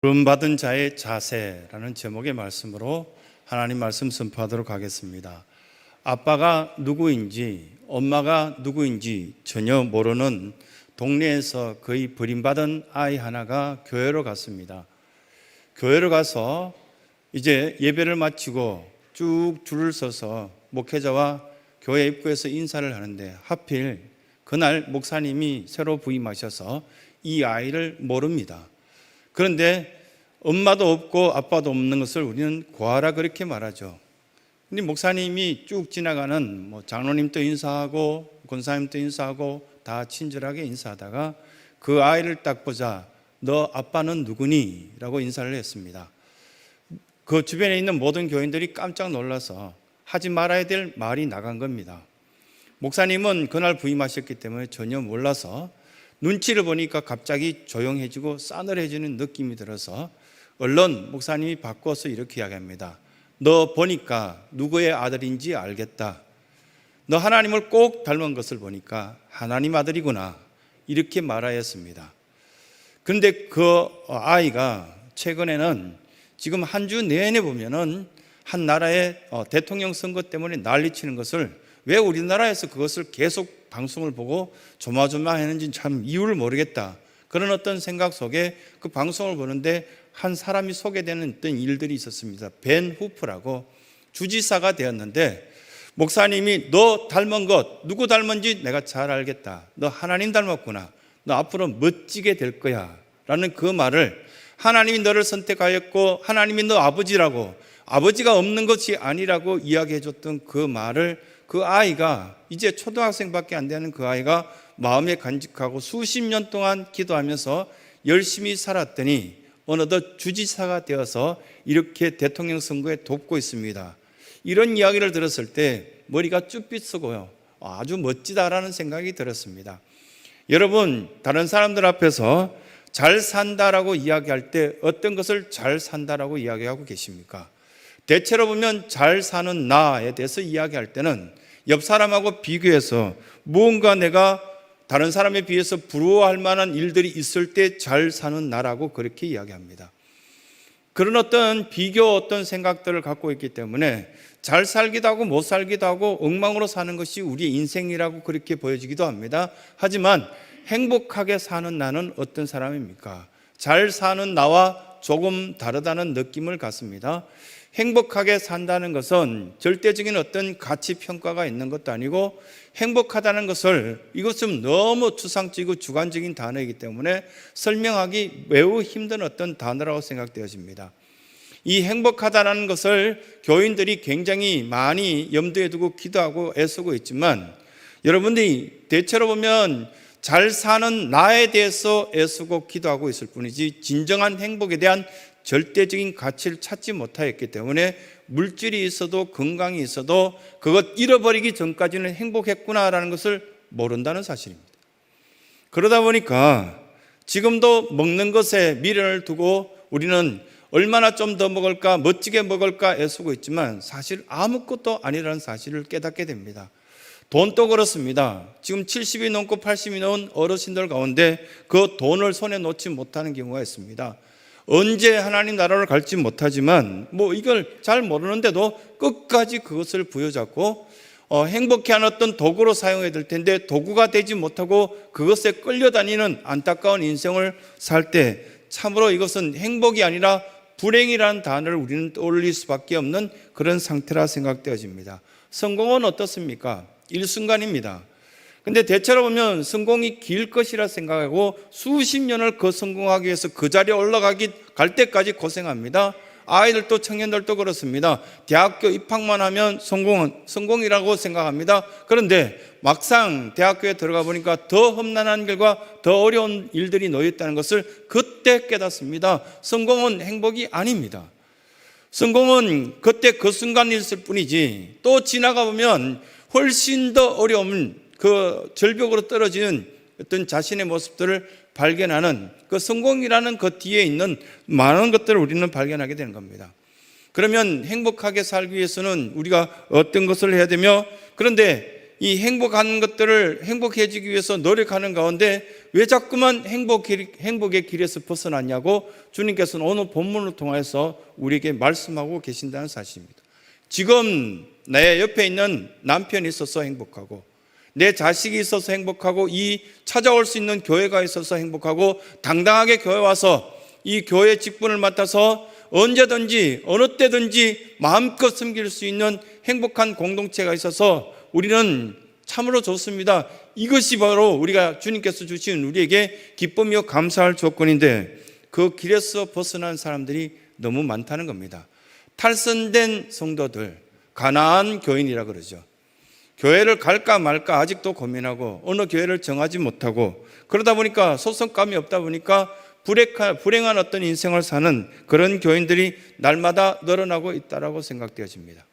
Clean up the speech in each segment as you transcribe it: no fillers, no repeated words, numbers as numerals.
부름받은 자의 자세라는 제목의 말씀으로 하나님 말씀 선포하도록 하겠습니다. 아빠가 누구인지 엄마가 누구인지 전혀 모르는 동네에서 거의 버림받은 아이 하나가 교회로 갔습니다. 교회로 가서 이제 예배를 마치고 쭉 줄을 서서 목회자와 교회 입구에서 인사를 하는데 하필 그날 목사님이 새로 부임하셔서 이 아이를 모릅니다. 그런데 엄마도 없고 아빠도 없는 것을 우리는 고아라 그렇게 말하죠. 근데 목사님이 쭉 지나가는 장로님도 인사하고 권사님도 인사하고 다 친절하게 인사하다가 그 아이를 딱 보자 너 아빠는 누구니? 라고 인사를 했습니다. 그 주변에 있는 모든 교인들이 깜짝 놀라서 하지 말아야 될 말이 나간 겁니다. 목사님은 그날 부임하셨기 때문에 전혀 몰라서 눈치를 보니까 갑자기 조용해지고 싸늘해지는 느낌이 들어서 얼른 목사님이 바꿔서 이렇게 이야기합니다. 너 보니까 누구의 아들인지 알겠다. 너 하나님을 꼭 닮은 것을 보니까 하나님 아들이구나. 이렇게 말하였습니다. 그런데 그 아이가 최근에는 지금 한 주 내내 보면은 한 나라의 대통령 선거 때문에 난리치는 것을 왜 우리나라에서 그것을 계속 방송을 보고 조마조마하는지 참 이유를 모르겠다. 그런 어떤 생각 속에 그 방송을 보는데 한 사람이 소개되는 어떤 일들이 있었습니다. 벤 후프라고 주지사가 되었는데 목사님이 너 닮은 것 누구 닮은지 내가 잘 알겠다. 너 하나님 닮았구나. 너 앞으로 멋지게 될 거야. 라는 그 말을 하나님이 너를 선택하였고 하나님이 너 아버지라고 아버지가 없는 것이 아니라고 이야기해 줬던 그 말을 그 아이가 이제 초등학생밖에 안 되는 그 아이가 마음에 간직하고 수십 년 동안 기도하면서 열심히 살았더니 어느덧 주지사가 되어서 이렇게 대통령 선거에 돕고 있습니다. 이런 이야기를 들었을 때 머리가 쭈삣 서고요. 아주 멋지다라는 생각이 들었습니다. 여러분, 다른 사람들 앞에서 잘 산다라고 이야기할 때 어떤 것을 잘 산다라고 이야기하고 계십니까? 대체로 보면 잘 사는 나에 대해서 이야기할 때는 옆 사람하고 비교해서 무언가 내가 다른 사람에 비해서 부러워할 만한 일들이 있을 때 잘 사는 나라고 그렇게 이야기합니다. 그런 어떤 비교 어떤 생각들을 갖고 있기 때문에 잘 살기도 하고 못 살기도 하고 엉망으로 사는 것이 우리의 인생이라고 그렇게 보여지기도 합니다. 하지만 행복하게 사는 나는 어떤 사람입니까? 잘 사는 나와 조금 다르다는 느낌을 갖습니다. 행복하게 산다는 것은 절대적인 어떤 가치 평가가 있는 것도 아니고 행복하다는 것을 이것은 너무 추상적이고 주관적인 단어이기 때문에 설명하기 매우 힘든 어떤 단어라고 생각되어집니다. 이 행복하다는 것을 교인들이 굉장히 많이 염두에 두고 기도하고 애쓰고 있지만 여러분들이 대체로 보면 잘 사는 나에 대해서 애쓰고 기도하고 있을 뿐이지 진정한 행복에 대한 절대적인 가치를 찾지 못하였기 때문에 물질이 있어도 건강이 있어도 그것 잃어버리기 전까지는 행복했구나라는 것을 모른다는 사실입니다. 그러다 보니까 지금도 먹는 것에 미련을 두고 우리는 얼마나 좀 더 먹을까 멋지게 먹을까 애쓰고 있지만 사실 아무것도 아니라는 사실을 깨닫게 됩니다. 돈도 그렇습니다. 지금 70이 넘고 80이 넘은 어르신들 가운데 그 돈을 손에 놓지 못하는 경우가 있습니다. 언제 하나님 나라를 갈지 못하지만 이걸 잘 모르는데도 끝까지 그것을 부여잡고 행복해하는 어떤 도구로 사용해야 될 텐데 도구가 되지 못하고 그것에 끌려다니는 안타까운 인생을 살 때 참으로 이것은 행복이 아니라 불행이라는 단어를 우리는 떠올릴 수밖에 없는 그런 상태라 생각되어집니다. 성공은 어떻습니까? 일순간입니다. 근데 대체로 보면 성공이 길 것이라 생각하고 수십 년을 그 성공하기 위해서 그 자리에 갈 때까지 고생합니다. 아이들도 청년들도 그렇습니다. 대학교 입학만 하면 성공이라고 생각합니다. 그런데 막상 대학교에 들어가 보니까 더 험난한 길과 더 어려운 일들이 놓여 있다는 것을 그때 깨닫습니다. 성공은 행복이 아닙니다. 성공은 그때 그 순간 있을 뿐이지 또 지나가 보면 훨씬 더 어려운 그 절벽으로 떨어지는 어떤 자신의 모습들을 발견하는 그 성공이라는 그 뒤에 있는 많은 것들을 우리는 발견하게 되는 겁니다. 그러면 행복하게 살기 위해서는 우리가 어떤 것을 해야 되며 그런데 이 행복한 것들을 행복해지기 위해서 노력하는 가운데 왜 자꾸만 행복의 길에서 벗어났냐고 주님께서는 오늘 본문을 통해서 우리에게 말씀하고 계신다는 사실입니다. 지금 내 옆에 있는 남편이 있어서 행복하고, 내 자식이 있어서 행복하고, 이 찾아올 수 있는 교회가 있어서 행복하고, 당당하게 교회 와서 이 교회 직분을 맡아서 언제든지 어느 때든지 마음껏 섬길 수 있는 행복한 공동체가 있어서 우리는 참으로 좋습니다. 이것이 바로 우리가 주님께서 주신 우리에게 기쁨이요 감사할 조건인데, 그 길에서 벗어난 사람들이 너무 많다는 겁니다. 탈선된 성도들, 가나안 교인이라 그러죠. 교회를 갈까 말까 아직도 고민하고 어느 교회를 정하지 못하고, 그러다 보니까 소속감이 없다 보니까 불행한 어떤 인생을 사는 그런 교인들이 날마다 늘어나고 있다라고 생각되어집니다.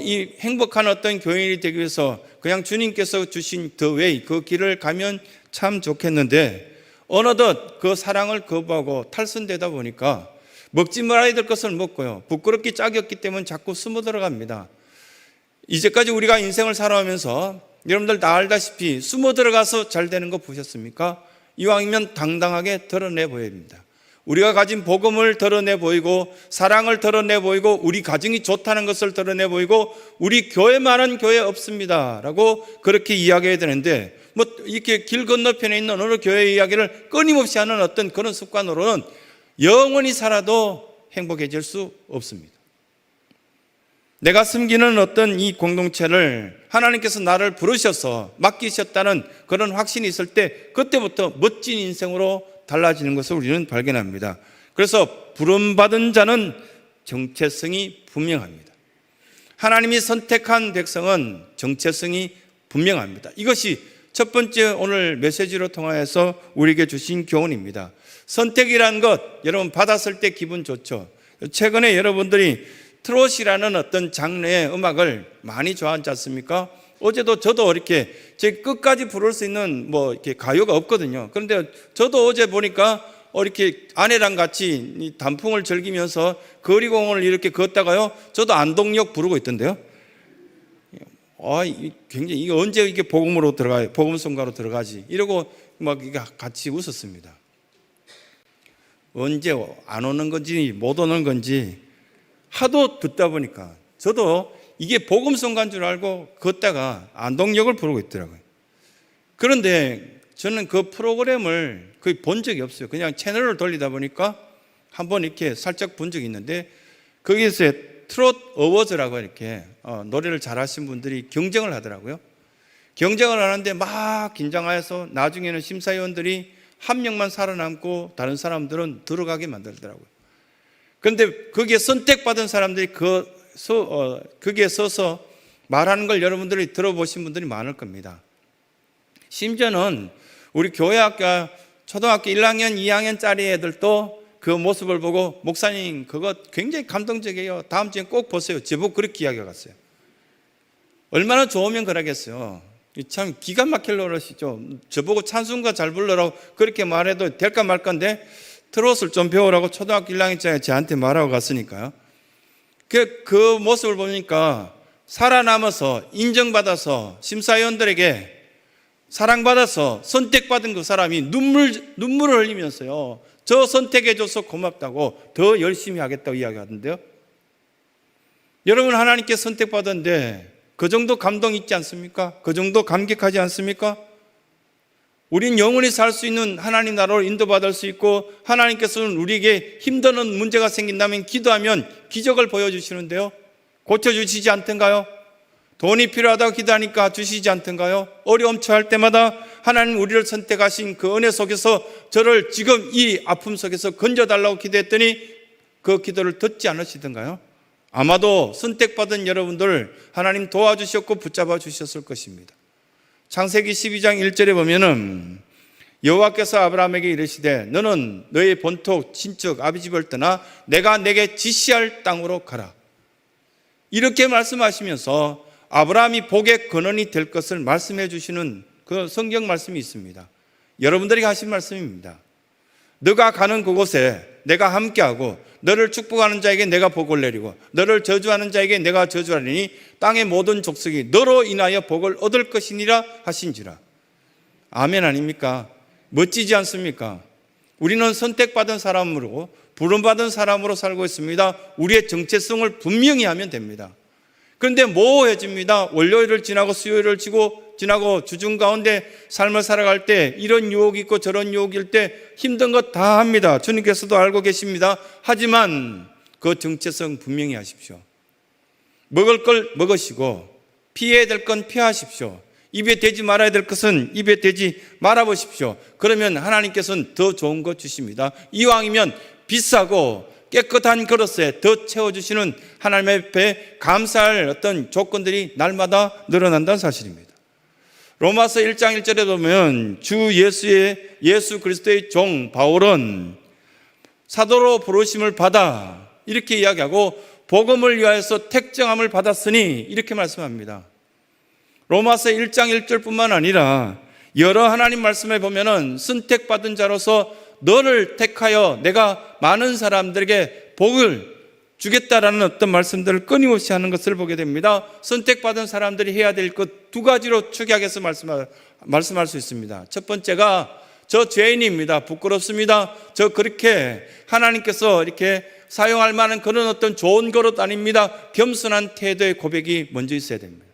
이 행복한 어떤 교인이 되기 위해서 그냥 주님께서 주신 The Way, 그 길을 가면 참 좋겠는데, 어느덧 그 사랑을 거부하고 탈선되다 보니까 먹지 말아야 될 것을 먹고요, 부끄럽기 짝이었기 때문에 자꾸 숨어 들어갑니다. 이제까지 우리가 인생을 살아오면서 여러분들 다 알다시피 숨어 들어가서 잘 되는 거 보셨습니까? 이왕이면 당당하게 드러내 보여야 합니다. 우리가 가진 복음을 드러내 보이고, 사랑을 드러내 보이고, 우리 가정이 좋다는 것을 드러내 보이고, 우리 교회만은 교회 없습니다 라고 그렇게 이야기해야 되는데, 뭐 이렇게 길 건너편에 있는 어느 교회 이야기를 끊임없이 하는 어떤 그런 습관으로는 영원히 살아도 행복해질 수 없습니다. 내가 섬기는 어떤 이 공동체를 하나님께서 나를 부르셔서 맡기셨다는 그런 확신이 있을 때, 그때부터 멋진 인생으로 달라지는 것을 우리는 발견합니다. 그래서 부름받은 자는 정체성이 분명합니다. 하나님이 선택한 백성은 정체성이 분명합니다. 이것이 첫 번째 오늘 메시지로 통하여서 우리에게 주신 교훈입니다. 선택이라는 것, 여러분 받았을 때 기분 좋죠. 최근에 여러분들이 트롯이라는 어떤 장르의 음악을 많이 좋아하지 않습니까? 어제도 저도 이렇게 제 끝까지 부를 수 있는 이렇게 가요가 없거든요. 그런데 저도 어제 보니까 이렇게 아내랑 같이 단풍을 즐기면서 거리공원을 이렇게 걷다가요, 저도 안동역 부르고 있던데요. 굉장히 이게 언제 이게 복음으로 들어가요? 복음성가로 들어가지? 이러고 막 같이 웃었습니다. 언제 안 오는 건지 못 오는 건지 하도 듣다 보니까 저도 이게 복음성가인 줄 알고 걷다가 안동역을 부르고 있더라고요. 그런데 저는 그 프로그램을 거의 본 적이 없어요. 그냥 채널을 돌리다 보니까 한번 이렇게 살짝 본 적이 있는데, 거기에서 트롯 어워즈라고 이렇게 노래를 잘하신 분들이 경쟁을 하더라고요. 경쟁을 하는데 막 긴장해서 나중에는 심사위원들이 한 명만 살아남고 다른 사람들은 들어가게 만들더라고요. 그런데 거기에 선택받은 사람들이 거기에 서서 말하는 걸 여러분들이 들어보신 분들이 많을 겁니다. 심지어는 우리 교회 학교 초등학교 1학년, 2학년짜리 애들도 그 모습을 보고 목사님 그거 굉장히 감동적이에요, 다음 주에 꼭 보세요, 제법 그렇게 이야기가 갔어요. 얼마나 좋으면 그러겠어요. 참 기가 막힐 노릇이죠. 저보고 찬송가 잘 불러라고 그렇게 말해도 될까 말까인데, 트롯을 좀 배우라고 초등학교 1학년짜리 저한테 말하고 갔으니까요. 그 모습을 보니까 살아남아서 인정받아서 심사위원들에게 사랑받아서 선택받은 그 사람이 눈물을 흘리면서요, 저 선택해줘서 고맙다고 더 열심히 하겠다고 이야기하던데요. 여러분, 하나님께 선택받았는데 그 정도 감동 있지 않습니까? 그 정도 감격하지 않습니까? 우린 영원히 살 수 있는 하나님 나라로 인도받을 수 있고, 하나님께서는 우리에게 힘드는 문제가 생긴다면 기도하면 기적을 보여주시는데요, 고쳐주시지 않던가요? 돈이 필요하다고 기도하니까 주시지 않던가요? 어려움 처할 때마다 하나님 우리를 선택하신 그 은혜 속에서 저를 지금 이 아픔 속에서 건져달라고 기도했더니 그 기도를 듣지 않으시던가요? 아마도 선택받은 여러분들 하나님 도와주셨고 붙잡아 주셨을 것입니다. 창세기 12장 1절에 보면은 여호와께서 아브라함에게 이르시되 너는 너의 본토 친척 아비집을 떠나 내가 내게 지시할 땅으로 가라. 이렇게 말씀하시면서 아브라함이 복의 근원이 될 것을 말씀해 주시는 그 성경 말씀이 있습니다. 여러분들이 하신 말씀입니다. 너가 가는 그곳에 내가 함께하고 너를 축복하는 자에게 내가 복을 내리고 너를 저주하는 자에게 내가 저주하리니 땅의 모든 족속이 너로 인하여 복을 얻을 것이니라 하신지라. 아멘 아닙니까? 멋지지 않습니까? 우리는 선택받은 사람으로 부름받은 사람으로 살고 있습니다. 우리의 정체성을 분명히 하면 됩니다. 그런데 모호해집니다. 월요일을 지나고 수요일을 지나고 주중 가운데 삶을 살아갈 때 이런 유혹이 있고 저런 유혹일 때 힘든 것 다 합니다. 주님께서도 알고 계십니다. 하지만 그 정체성 분명히 하십시오. 먹을 걸 먹으시고 피해야 될 건 피하십시오. 입에 대지 말아야 될 것은 입에 대지 말아보십시오. 그러면 하나님께서는 더 좋은 것 주십니다. 이왕이면 비싸고 깨끗한 그릇에 더 채워주시는 하나님의 앞에 감사할 어떤 조건들이 날마다 늘어난다는 사실입니다. 로마서 1장 1절에 보면 예수 그리스도의 종 바울은 사도로 부르심을 받아 이렇게 이야기하고 복음을 위하여서 택정함을 받았으니 이렇게 말씀합니다. 로마서 1장 1절뿐만 아니라 여러 하나님 말씀에 보면은 선택받은 자로서 너를 택하여 내가 많은 사람들에게 복을 주겠다라는 어떤 말씀들을 끊임없이 하는 것을 보게 됩니다. 선택받은 사람들이 해야 될 것 두 가지로 축약해서 말씀할 수 있습니다. 첫 번째가 저 죄인입니다. 부끄럽습니다. 저 그렇게 하나님께서 이렇게 사용할 만한 그런 어떤 좋은 그릇 아닙니다. 겸손한 태도의 고백이 먼저 있어야 됩니다.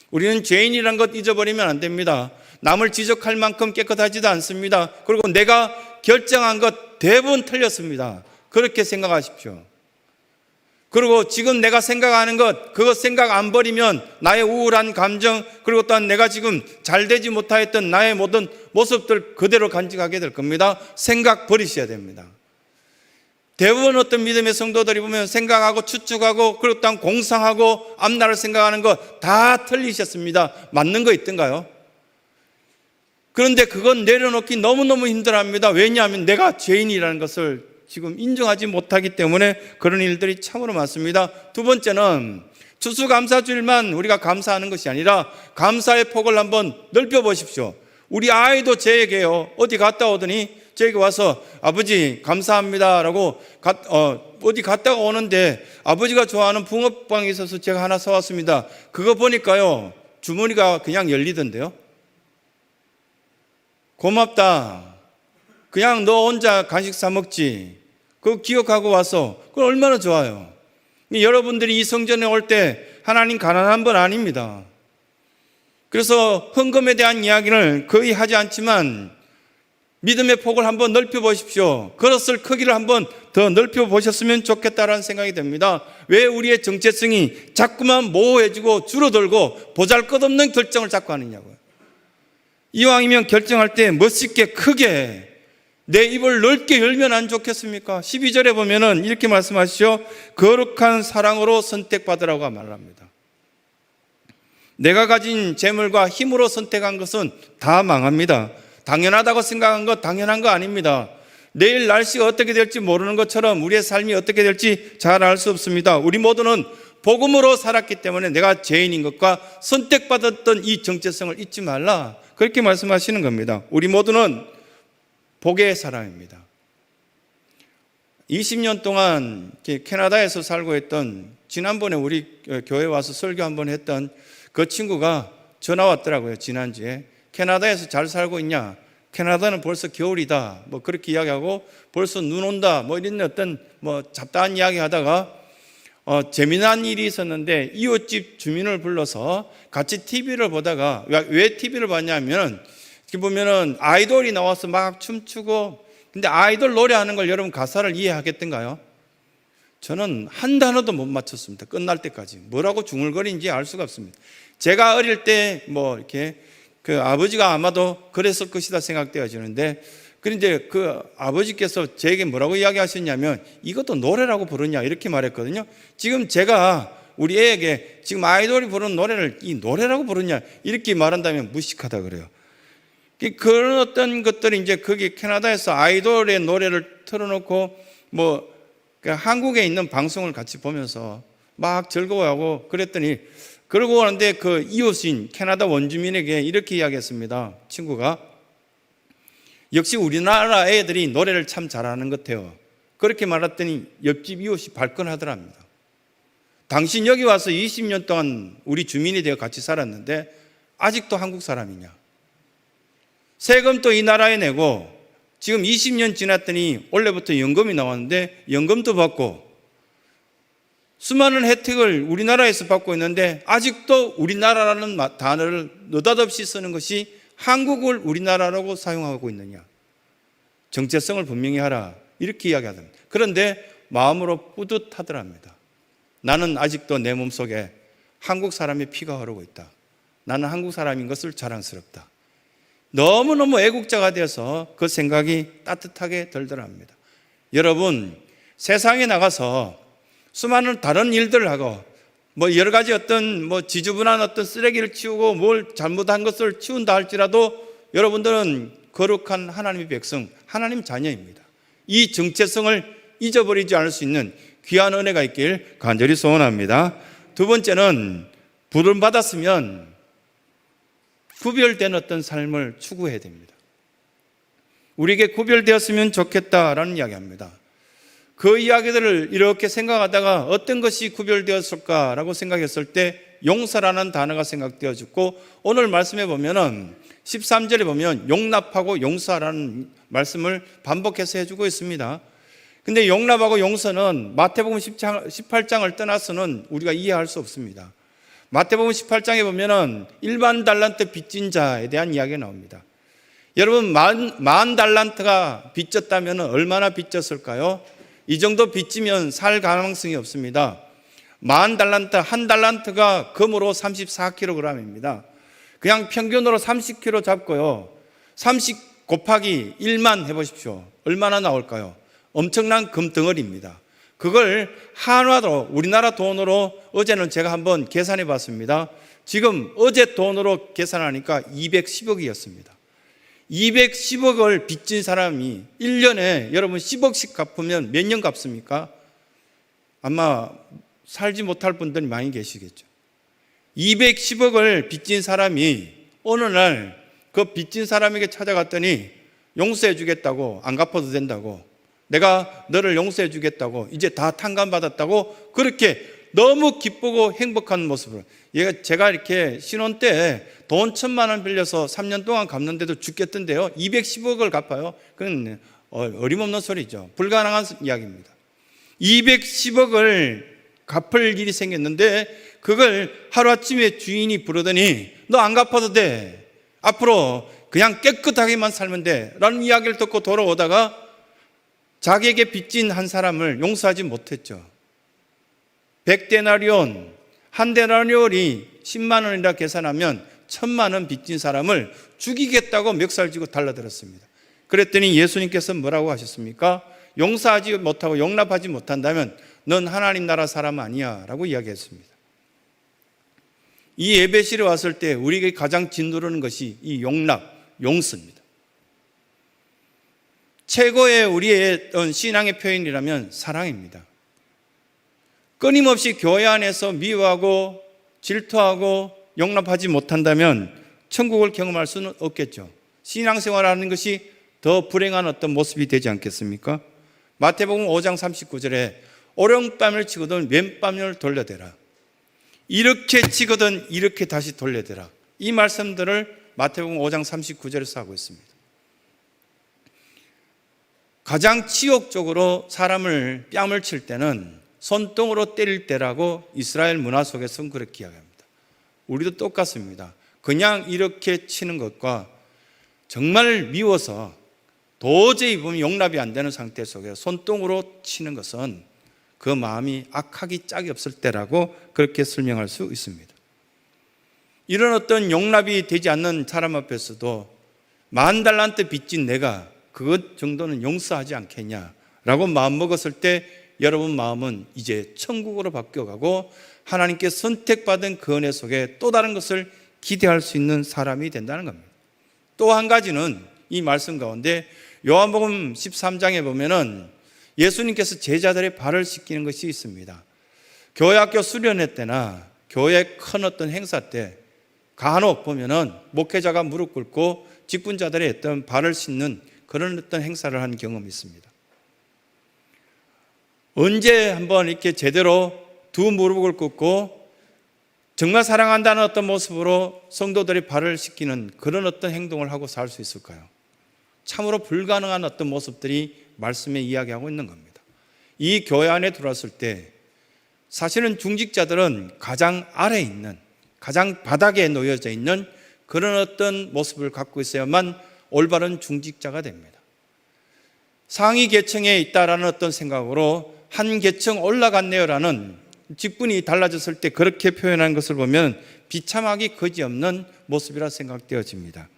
우리는 죄인이란 것 잊어버리면 안 됩니다. 남을 지적할 만큼 깨끗하지도 않습니다. 그리고 내가 결정한 것 대부분 틀렸습니다. 그렇게 생각하십시오. 그리고 지금 내가 생각하는 것, 그거 생각 안 버리면 나의 우울한 감정, 그리고 또한 내가 지금 잘 되지 못하였던 나의 모든 모습들 그대로 간직하게 될 겁니다. 생각 버리셔야 됩니다. 대부분 어떤 믿음의 성도들이 보면 생각하고 추측하고 그리고 또한 공상하고 앞날을 생각하는 거 다 틀리셨습니다. 맞는 거 있던가요? 그런데 그건 내려놓기 너무너무 힘들어합니다. 왜냐하면 내가 죄인이라는 것을 지금 인정하지 못하기 때문에 그런 일들이 참으로 많습니다. 두 번째는 추수감사주일만 우리가 감사하는 것이 아니라 감사의 폭을 한번 넓혀보십시오. 우리 아이도 제에게요, 어디 갔다 오더니 저에게 와서 아버지 감사합니다 라고 어디 갔다가 오는데 아버지가 좋아하는 붕어빵이 있어서 제가 하나 사왔습니다. 그거 보니까요 주머니가 그냥 열리던데요. 고맙다. 그냥 너 혼자 간식 사 먹지. 그거 기억하고 와서 그건 얼마나 좋아요. 여러분들이 이 성전에 올 때 하나님 가난한 분 아닙니다. 그래서 헌금에 대한 이야기를 거의 하지 않지만 믿음의 폭을 한번 넓혀보십시오. 그릇을 크기를 한번 더 넓혀보셨으면 좋겠다라는 생각이 듭니다. 왜 우리의 정체성이 자꾸만 모호해지고 줄어들고 보잘것없는 결정을 자꾸 하느냐고요. 이왕이면 결정할 때 멋있게 크게 내 입을 넓게 열면 안 좋겠습니까? 12절에 보면은 이렇게 말씀하시죠. 거룩한 사랑으로 선택받으라고 말합니다. 내가 가진 재물과 힘으로 선택한 것은 다 망합니다. 당연하다고 생각한 것 당연한 거 아닙니다. 내일 날씨가 어떻게 될지 모르는 것처럼 우리의 삶이 어떻게 될지 잘 알 수 없습니다. 우리 모두는 복음으로 살았기 때문에 내가 죄인인 것과 선택받았던 이 정체성을 잊지 말라. 그렇게 말씀하시는 겁니다. 우리 모두는 복의 사람입니다. 20년 동안 캐나다에서 살고 있던 지난번에 우리 교회 와서 설교 한번 했던 그 친구가 전화 왔더라고요. 지난주에 캐나다에서 잘 살고 있냐? 캐나다는 벌써 겨울이다. 뭐 그렇게 이야기하고 벌써 눈 온다. 뭐 이런 어떤 잡다한 이야기 하다가 재미난 일이 있었는데 이웃집 주민을 불러서 같이 TV를 보다가 왜 TV를 봤냐면 이렇게 보면은 아이돌이 나와서 막 춤추고 근데 아이돌 노래하는 걸 여러분 가사를 이해하겠던가요? 저는 한 단어도 못 맞췄습니다. 끝날 때까지. 뭐라고 중얼거리는지 알 수가 없습니다. 제가 어릴 때 이렇게 그 아버지가 아마도 그랬을 것이다 생각되어지는데 그런데 그 아버지께서 저에게 뭐라고 이야기하셨냐면 이것도 노래라고 부르냐 이렇게 말했거든요. 지금 제가 우리 애에게 지금 아이돌이 부르는 노래를 이 노래라고 부르냐 이렇게 말한다면 무식하다 그래요. 그런 어떤 것들이 이제 거기 캐나다에서 아이돌의 노래를 틀어놓고 한국에 있는 방송을 같이 보면서 막 즐거워하고 그랬더니 그러고 오는데 그 이웃인 캐나다 원주민에게 이렇게 이야기했습니다. 친구가 역시 우리나라 애들이 노래를 참 잘하는 것 같아요. 그렇게 말했더니 옆집 이웃이 발끈하더랍니다. 당신 여기 와서 20년 동안 우리 주민이 되어 같이 살았는데 아직도 한국 사람이냐? 세금도 이 나라에 내고 지금 20년 지났더니 올해부터 연금이 나왔는데 연금도 받고 수많은 혜택을 우리나라에서 받고 있는데 아직도 우리나라라는 단어를 느닷없이 쓰는 것이 한국을 우리나라라고 사용하고 있느냐? 정체성을 분명히 하라, 이렇게 이야기하답니다. 그런데 마음으로 뿌듯하더랍니다. 나는 아직도 내 몸속에 한국 사람의 피가 흐르고 있다. 나는 한국 사람인 것을 자랑스럽다. 너무너무 애국자가 되어서 그 생각이 따뜻하게 들더랍니다. 여러분, 세상에 나가서 수많은 다른 일들을 하고 여러 가지 어떤 지저분한 어떤 쓰레기를 치우고 뭘 잘못한 것을 치운다 할지라도 여러분들은 거룩한 하나님의 백성, 하나님 자녀입니다. 이 정체성을 잊어버리지 않을 수 있는 귀한 은혜가 있길 간절히 소원합니다. 두 번째는 부름 받았으면 구별된 어떤 삶을 추구해야 됩니다. 우리에게 구별되었으면 좋겠다라는 이야기합니다. 그 이야기들을 이렇게 생각하다가 어떤 것이 구별되었을까라고 생각했을 때 용서라는 단어가 생각되어졌고, 오늘 말씀에 보면은 13절에 보면 용납하고 용서라는 말씀을 반복해서 해주고 있습니다. 근데 용납하고 용서는 마태복음 18장을 떠나서는 우리가 이해할 수 없습니다. 마태복음 18장에 보면은 1만 달란트 빚진 자에 대한 이야기가 나옵니다. 여러분, 만 달란트가 빚졌다면 얼마나 빚졌을까요? 이 정도 빚지면 살 가능성이 없습니다. 만 달란트, 한 달란트가 금으로 34kg입니다. 그냥 평균으로 30kg 잡고요. 30 곱하기 1만 해보십시오. 얼마나 나올까요? 엄청난 금덩어리입니다. 그걸 한화로, 우리나라 돈으로 어제는 제가 한번 계산해 봤습니다. 지금 어제 돈으로 계산하니까 210억이었습니다. 210억을 빚진 사람이 1년에 여러분 10억씩 갚으면 몇 년 갚습니까? 아마 살지 못할 분들이 많이 계시겠죠. 210억을 빚진 사람이 어느 날 그 빚진 사람에게 찾아갔더니 용서해 주겠다고, 안 갚아도 된다고, 내가 너를 용서해 주겠다고, 이제 다 탕감받았다고, 그렇게 너무 기쁘고 행복한 모습을, 제가 이렇게 신혼 때 돈 1,000만 원 빌려서 3년 동안 갚는데도 죽겠던데요, 210억을 갚아요? 그건 어림없는 소리죠. 불가능한 이야기입니다. 210억을 갚을 일이 생겼는데 그걸 하루아침에 주인이 부르더니 너 안 갚아도 돼, 앞으로 그냥 깨끗하게만 살면 돼 라는 이야기를 듣고 돌아오다가 자기에게 빚진 한 사람을 용서하지 못했죠. 100데나리온, 한 데나리온이 10만 원이라 계산하면 1,000만 원 빚진 사람을 죽이겠다고 멱살 쥐고 달라들었습니다. 그랬더니 예수님께서 뭐라고 하셨습니까? 용서하지 못하고 용납하지 못한다면 넌 하나님 나라 사람 아니야 라고 이야기했습니다. 이 예배실에 왔을 때 우리에게 가장 짓누르는 것이 이 용납, 용서입니다. 최고의 우리의 신앙의 표현이라면 사랑입니다. 끊임없이 교회 안에서 미워하고 질투하고 용납하지 못한다면 천국을 경험할 수는 없겠죠. 신앙생활하는 것이 더 불행한 어떤 모습이 되지 않겠습니까? 마태복음 5장 39절에 오른뺨을 치거든 왼뺨을 돌려대라, 이렇게 치거든 이렇게 다시 돌려대라, 이 말씀들을 마태복음 5장 39절에서 하고 있습니다. 가장 치욕적으로 사람을 뺨을 칠 때는 손등으로 때릴 때라고 이스라엘 문화 속에서는 그렇게 이야기합니다. 우리도 똑같습니다. 그냥 이렇게 치는 것과 정말 미워서 도저히 보면 용납이 안 되는 상태 속에 손등으로 치는 것은 그 마음이 악하기 짝이 없을 때라고 그렇게 설명할 수 있습니다. 이런 어떤 용납이 되지 않는 사람 앞에서도 10,000달란트 빚진 내가 그것 정도는 용서하지 않겠냐라고 마음먹었을 때 여러분 마음은 이제 천국으로 바뀌어가고 하나님께 선택받은 그 은혜 속에 또 다른 것을 기대할 수 있는 사람이 된다는 겁니다. 또 한 가지는 이 말씀 가운데 요한복음 13장에 보면은 예수님께서 제자들의 발을 씻기는 것이 있습니다. 교회학교 수련회 때나 교회 큰 어떤 행사 때 간혹 보면은 목회자가 무릎 꿇고 직분자들의 어떤 발을 씻는 그런 어떤 행사를 한 경험이 있습니다. 언제 한번 이렇게 제대로 두 무릎을 꿇고 정말 사랑한다는 어떤 모습으로 성도들이 발을 씻기는 그런 어떤 행동을 하고 살 수 있을까요? 참으로 불가능한 어떤 모습들이 말씀에 이야기하고 있는 겁니다. 이 교회 안에 들어왔을 때 사실은 중직자들은 가장 아래에 있는, 가장 바닥에 놓여져 있는 그런 어떤 모습을 갖고 있어야만 올바른 중직자가 됩니다. 상위 계층에 있다라는 어떤 생각으로 한 계층 올라갔네요라는 직분이 달라졌을 때 그렇게 표현한 것을 보면 비참하기 그지없는 모습이라 생각되어집니다.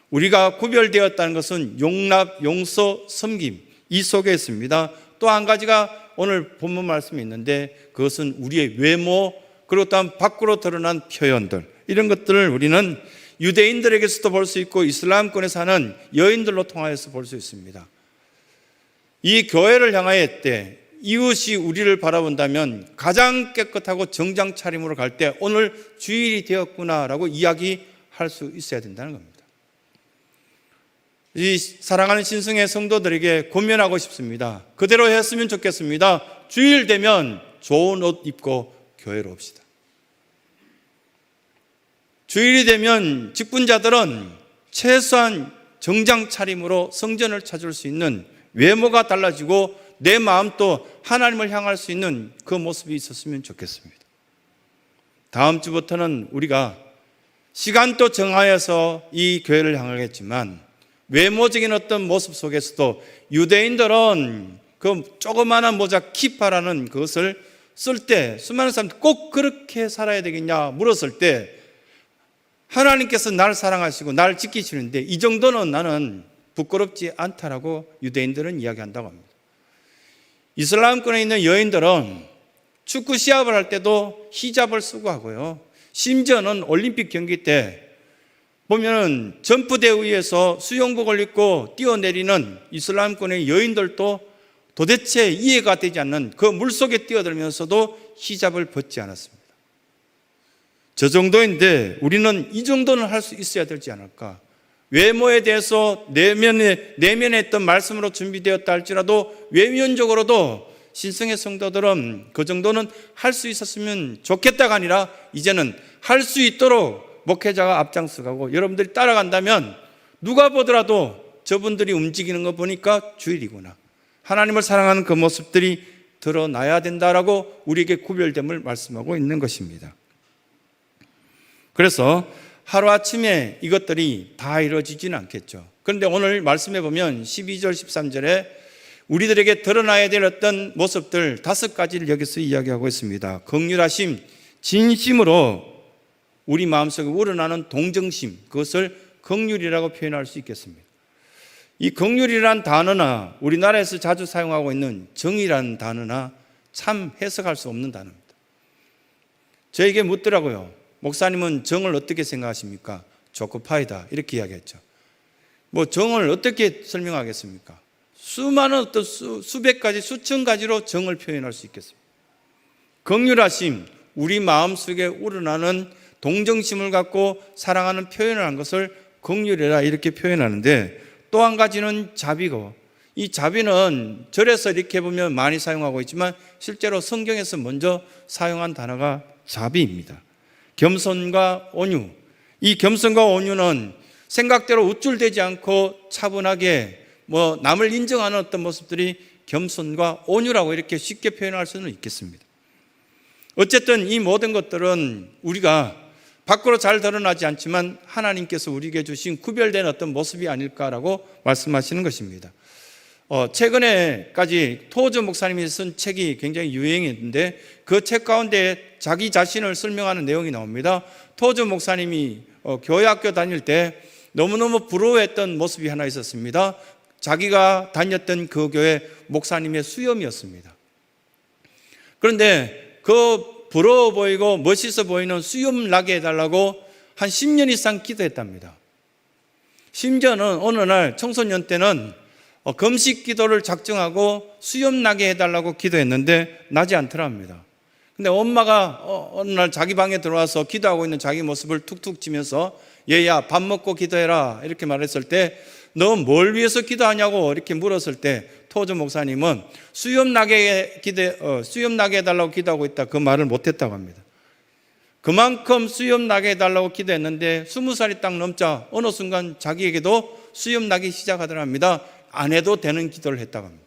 우리가 구별되었다는 것은 용납, 용서, 섬김 이 속에 있습니다. 또 한 가지가 오늘 본문 말씀이 있는데 그것은 우리의 외모, 그리고 또한 밖으로 드러난 표현들, 이런 것들을 우리는 유대인들에게서도 볼 수 있고 이슬람권에 사는 여인들로 통하여서 볼 수 있습니다. 이 교회를 향하여 때 이웃이 우리를 바라본다면 가장 깨끗하고 정장 차림으로 갈 때 오늘 주일이 되었구나라고 이야기할 수 있어야 된다는 겁니다. 이 사랑하는 신성의 성도들에게 권면하고 싶습니다. 그대로 했으면 좋겠습니다. 주일 되면 좋은 옷 입고 교회로 옵시다. 주일이 되면 직분자들은 최소한 정장 차림으로 성전을 찾을 수 있는 외모가 달라지고 내 마음도 하나님을 향할 수 있는 그 모습이 있었으면 좋겠습니다. 다음 주부터는 우리가 시간도 정하여서 이 교회를 향하겠지만 외모적인 어떤 모습 속에서도 유대인들은 그 조그마한 모자 키파라는 그것을 쓸 때 수많은 사람들이 꼭 그렇게 살아야 되겠냐 물었을 때 하나님께서 나를 사랑하시고 나를 지키시는데 이 정도는 나는 부끄럽지 않다라고 유대인들은 이야기한다고 합니다. 이슬람권에 있는 여인들은 축구 시합을 할 때도 히잡을 쓰고 하고요. 심지어는 올림픽 경기 때 보면은 점프대 위에서 수영복을 입고 뛰어내리는 이슬람권의 여인들도 도대체 이해가 되지 않는 그 물속에 뛰어들면서도 히잡을 벗지 않았습니다. 저 정도인데 우리는 이 정도는 할 수 있어야 되지 않을까? 외모에 대해서 내면에 있던 말씀으로 준비되었다 할지라도 외면적으로도 신성의 성도들은 그 정도는 할 수 있었으면 좋겠다가 아니라 이제는 할 수 있도록 목회자가 앞장서가고 여러분들이 따라간다면 누가 보더라도 저분들이 움직이는 거 보니까 주일이구나. 하나님을 사랑하는 그 모습들이 드러나야 된다라고 우리에게 구별됨을 말씀하고 있는 것입니다. 그래서 하루아침에 이것들이 다 이루어지지는 않겠죠. 그런데 오늘 말씀해 보면 12절 13절에 우리들에게 드러나야 될 어떤 모습들 5가지를 여기서 이야기하고 있습니다. 긍휼하심, 진심으로 우리 마음속에 우러나는 동정심, 그것을 긍휼이라고 표현할 수 있겠습니다. 이 긍휼이라는 단어나 우리나라에서 자주 사용하고 있는 정의라는 단어나 참 해석할 수 없는 단어입니다. 저에게 묻더라고요. 목사님은 정을 어떻게 생각하십니까? 조코파이다 이렇게 이야기했죠. 정을 어떻게 설명하겠습니까? 수많은 어떤 수백 가지, 수천 가지로 정을 표현할 수 있겠습니다. 긍휼하심, 우리 마음속에 우러나는 동정심을 갖고 사랑하는 표현을 한 것을 긍휼이라 이렇게 표현하는데 또 한 가지는 자비고 이 자비는 절에서 이렇게 보면 많이 사용하고 있지만 실제로 성경에서 먼저 사용한 단어가 자비입니다. 겸손과 온유, 이 겸손과 온유는 생각대로 우쭐대지 않고 차분하게 남을 인정하는 어떤 모습들이 겸손과 온유라고 이렇게 쉽게 표현할 수는 있겠습니다. 어쨌든 이 모든 것들은 우리가 밖으로 잘 드러나지 않지만 하나님께서 우리에게 주신 구별된 어떤 모습이 아닐까라고 말씀하시는 것입니다. 최근에까지 토저 목사님이 쓴 책이 굉장히 유행했는데 그 책 가운데 자기 자신을 설명하는 내용이 나옵니다. 토저 목사님이 교회 학교 다닐 때 너무너무 부러워했던 모습이 하나 있었습니다. 자기가 다녔던 그 교회 목사님의 수염이었습니다. 그런데 그 부러워 보이고 멋있어 보이는 수염 나게 해달라고 한 10년 이상 기도했답니다. 심지어는 어느 날 청소년 때는 금식 기도를 작정하고 수염 나게 해달라고 기도했는데 나지 않더라 합니다. 근데 엄마가 어느 날 자기 방에 들어와서 기도하고 있는 자기 모습을 툭툭 치면서 얘야 밥 먹고 기도해라 이렇게 말했을 때 너 뭘 위해서 기도하냐고 이렇게 물었을 때 토저 목사님은 수염 나게 해달라고 기도하고 있다, 그 말을 못했다고 합니다. 그만큼 수염 나게 해달라고 기도했는데 20살이 딱 넘자 어느 순간 자기에게도 수염 나기 시작하더랍니다. 안 해도 되는 기도를 했다고 합니다.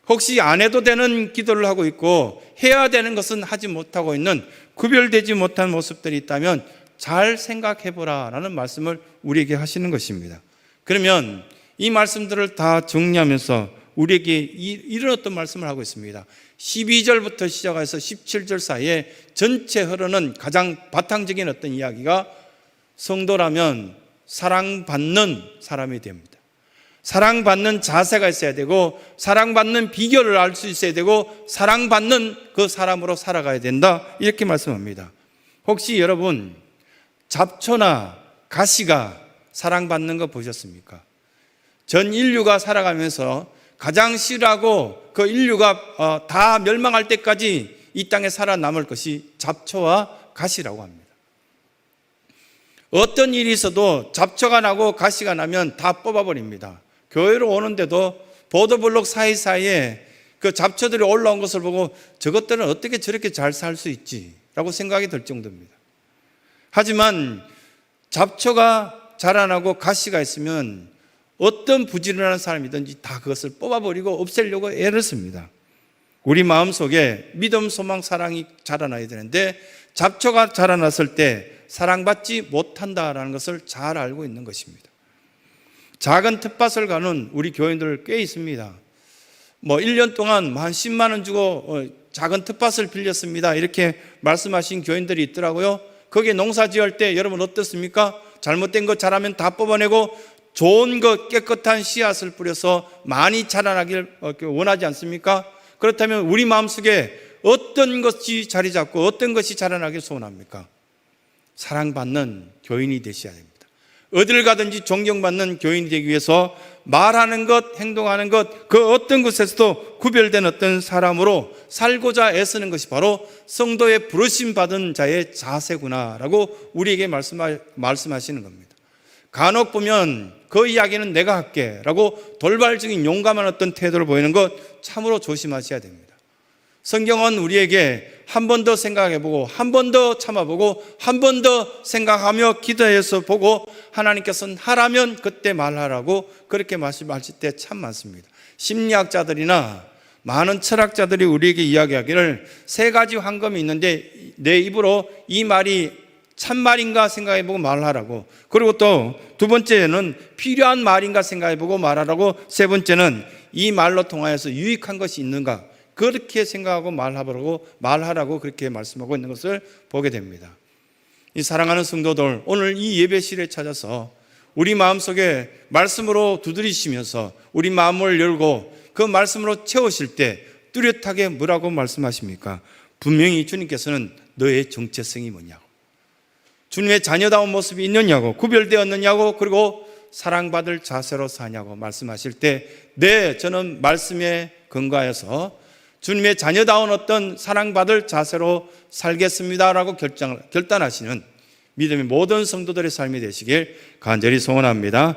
혹시 안 해도 되는 기도를 하고 있고 해야 되는 것은 하지 못하고 있는 구별되지 못한 모습들이 있다면 잘 생각해보라 라는 말씀을 우리에게 하시는 것입니다. 그러면 이 말씀들을 다 정리하면서 우리에게 이런 어떤 말씀을 하고 있습니다. 12절부터 시작해서 17절 사이에 전체 흐르는 가장 바탕적인 어떤 이야기가 성도라면 사랑받는 사람이 됩니다. 사랑받는 자세가 있어야 되고 사랑받는 비결을 알 수 있어야 되고 사랑받는 그 사람으로 살아가야 된다, 이렇게 말씀합니다. 혹시 여러분 잡초나 가시가 사랑받는 거 보셨습니까? 전 인류가 살아가면서 가장 싫어하고 그 인류가 다 멸망할 때까지 이 땅에 살아남을 것이 잡초와 가시라고 합니다. 어떤 일이 있어도 잡초가 나고 가시가 나면 다 뽑아버립니다. 교회로 오는데도 보도블록 사이사이에 그 잡초들이 올라온 것을 보고 저것들은 어떻게 저렇게 잘 살 수 있지? 라고 생각이 들 정도입니다. 하지만 잡초가 자라나고 가시가 있으면 어떤 부지런한 사람이든지 다 그것을 뽑아버리고 없애려고 애를 씁니다. 우리 마음속에 믿음, 소망, 사랑이 자라나야 되는데 잡초가 자라났을 때 사랑받지 못한다라는 것을 잘 알고 있는 것입니다. 작은 텃밭을 가는 우리 교인들 꽤 있습니다. 1년 동안 한 10만 원 주고 작은 텃밭을 빌렸습니다, 이렇게 말씀하신 교인들이 있더라고요. 거기에 농사 지을 때 여러분 어떻습니까? 잘못된 거 자라면 다 뽑아내고 좋은 것, 깨끗한 씨앗을 뿌려서 많이 자라나길 원하지 않습니까? 그렇다면 우리 마음속에 어떤 것이 자리 잡고 어떤 것이 자라나길 소원합니까? 사랑받는 교인이 되셔야 됩니다. 어딜 가든지 존경받는 교인이 되기 위해서 말하는 것, 행동하는 것, 그 어떤 것에서도 구별된 어떤 사람으로 살고자 애쓰는 것이 바로 성도의 부르심 받은 자의 자세구나라고 우리에게 말씀하시는 겁니다. 간혹 보면 그 이야기는 내가 할게 라고 돌발적인 용감한 어떤 태도를 보이는 것 참으로 조심하셔야 됩니다. 성경은 우리에게 한 번 더 생각해보고 한 번 더 참아보고 한 번 더 생각하며 기도해서 보고 하나님께서는 하라면 그때 말하라고 그렇게 말씀하실 때 참 많습니다. 심리학자들이나 많은 철학자들이 우리에게 이야기하기를 3가지 황금이 있는데 내 입으로 이 말이 참말인가 생각해보고 말하라고, 그리고 또 2번째는 필요한 말인가 생각해보고 말하라고, 3번째는 이 말로 통하여서 유익한 것이 있는가 그렇게 생각하고 말하라고 그렇게 말씀하고 있는 것을 보게 됩니다. 이 사랑하는 성도들, 오늘 이 예배실에 찾아서 우리 마음속에 말씀으로 두드리시면서 우리 마음을 열고 그 말씀으로 채우실 때 뚜렷하게 뭐라고 말씀하십니까? 분명히 주님께서는 너의 정체성이 뭐냐고, 주님의 자녀다운 모습이 있느냐고, 구별되었느냐고, 그리고 사랑받을 자세로 사냐고 말씀하실 때 네, 저는 말씀에 근거해서 주님의 자녀다운 어떤 사랑받을 자세로 살겠습니다라고 결단하시는 믿음의 모든 성도들의 삶이 되시길 간절히 소원합니다.